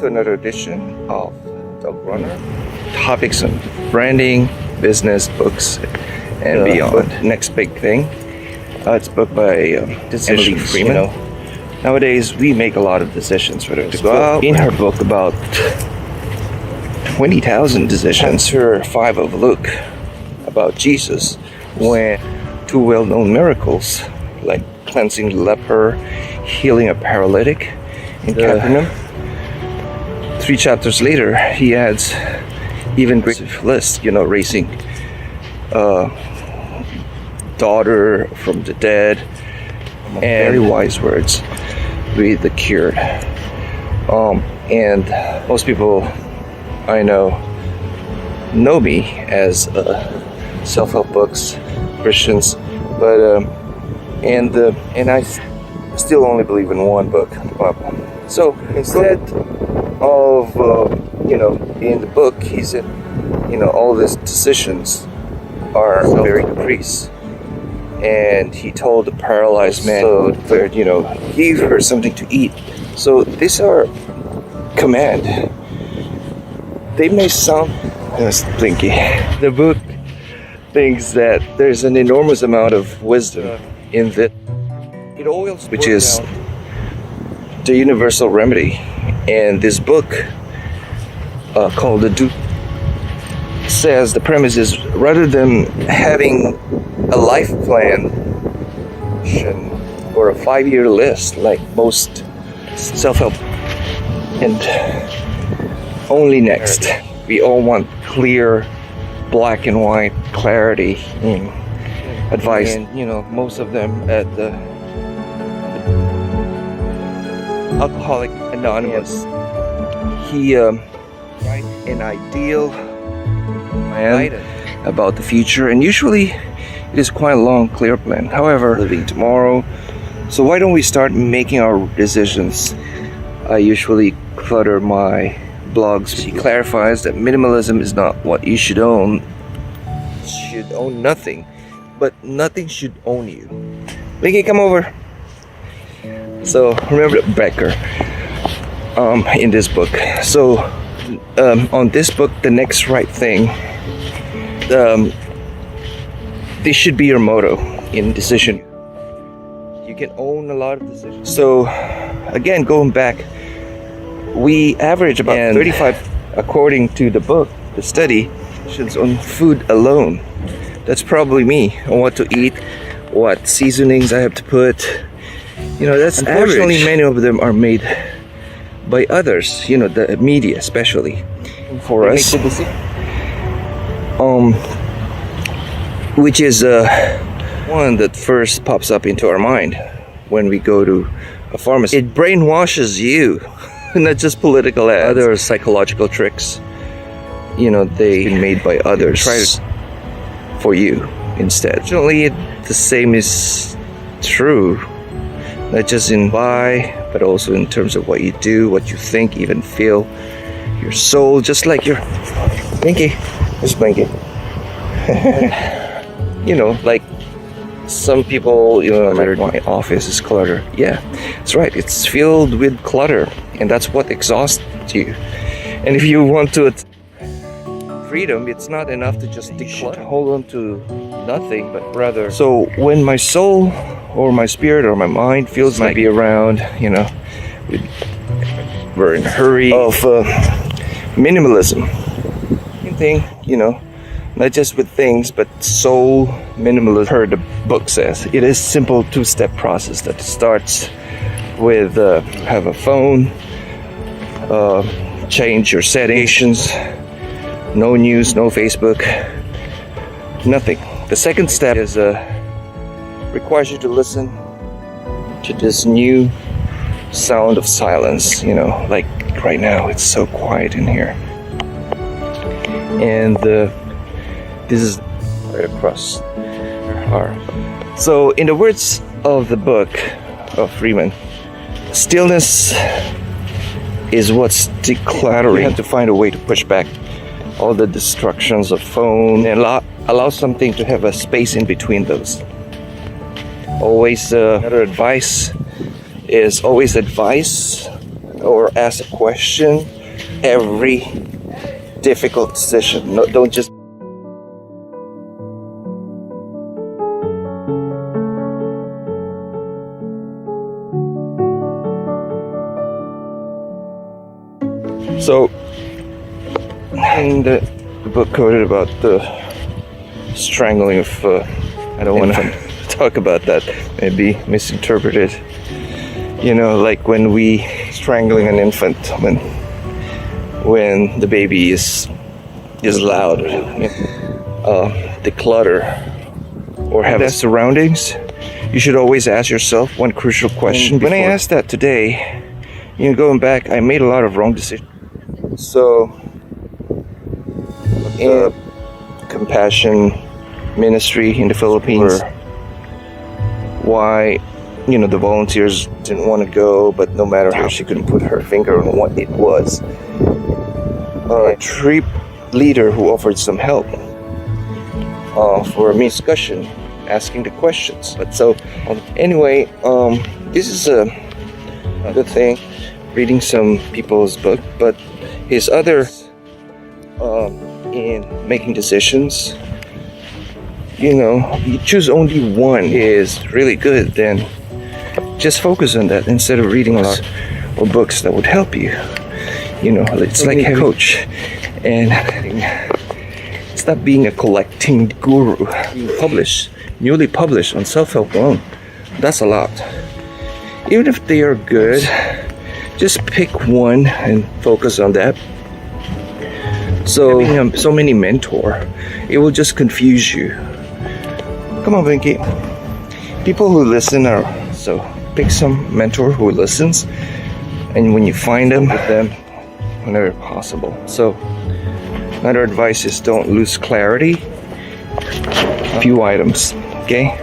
to another edition of Dog Runner. Topics on branding, business, books, and beyond. Next big thing. It's a book by Emily Freeman. You know, nowadays we make a lot of decisions whether to go out. In her book, about 20,000 decisions. Her 5 overlook about Jesus, when 2 well-known miracles like cleansing the leper, healing a paralytic in Capernaum. 3 chapters later, he adds even greater list. You know, raising daughter from the dead, and very wise words with the cured. And most people I know me as self-help books, Christians, but and I still only believe in one book, the Bible. So instead of you know, in the book, he said, you know, all these decisions are very caprice. And he told the paralyzed man, you know, give her something to eat. So these are command. They may sound blinky. The book thinks that there's an enormous amount of wisdom in that, which is the universal remedy. And this book called The Do says the premise is, rather than having a life plan or a 5-year list like most self-help, and only next, we all want clear, black and white clarity in advice. And you know, most of them at the Alcoholic Anonymous, he an ideal plan about the future, and usually it is quite a long, clear plan. However, living tomorrow. So why don't we start making our decisions? I usually clutter my blogs. He clarifies that minimalism is not what you should own. You should own nothing, but nothing should own you. Linky, come over. So remember Becker in this book. So on this book, The Next Right Thing, this should be your motto in decision. You can own a lot of decisions. So again, going back, we average about 35, according to the book, the study, on food alone. That's probably me, on what to eat, what seasonings I have to put. You know, that's unfortunately average. Many of them are made by others, you know, the media especially. For us, which is one that first pops up into our mind when we go to a pharmacy. It brainwashes you, not just political ads, other psychological tricks. You know, they made by others for you instead. Fortunately, the same is true, not just in buy, but also in terms of what you do, what you think, even feel, your soul, just like your Blinky. Where's Blinky? You know, like some people, you know, my office is clutter. Yeah, that's right. It's filled with clutter, and that's what exhausts you. And if you want to freedom, it's not enough to just hold on to nothing, but rather. So when my soul or my spirit or my mind feels like be around, you know, we're in a hurry of minimalism. Same thing, you know, not just with things, but soul minimalism. Heard the book says it is simple 2-step process that starts with have a phone, change your settings, no news, no Facebook, nothing. The second step is requires you to listen to this new sound of silence. You know, like right now, it's so quiet in here, and this is right across our. So, in the words of the book of Freeman, stillness is what's decluttering. You have to find a way to push back all the distractions of phone and allow something to have a space in between those. Always another advice is always advice or ask a question every difficult decision. No, don't just so in the book quoted about the strangling of I don't want to talk about that, maybe misinterpreted, you know, like when we strangling an infant when the baby is loud, the clutter or have the surroundings. You should always ask yourself one crucial question. When I asked that today, you know, going back, I made a lot of wrong decisions. So in compassion ministry in the Philippines, why, you know, the volunteers didn't want to go, but no matter how she couldn't put her finger on what it was. A trip leader who offered some help for a discussion, asking the questions. But so anyway, this is a good thing, reading some people's book, but his other in making decisions, you know, you choose only one is really good, then just focus on that instead of reading a lot or books that would help you. You know, it's like a coach, and stop being a collecting guru. Newly published on self-help alone. That's a lot. Even if they are good, just pick one and focus on that. So having so many mentor, it will just confuse you. Come on, Vinky. People who listen are, so pick some mentor who listens, and when you find them, with them whenever possible. So another advice is don't lose clarity. A few items, okay?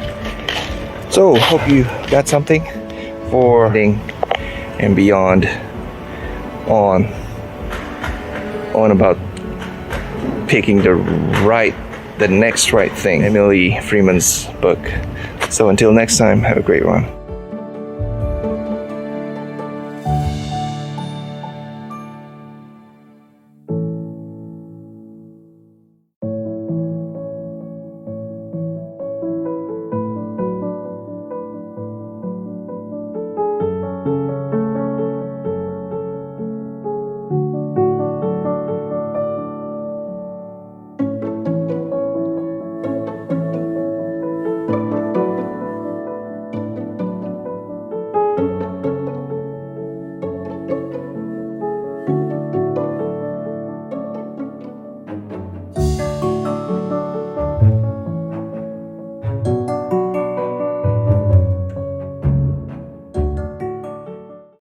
So hope you got something for and beyond on about picking the next right thing. Emily Freeman's book. So until next time, have a great one.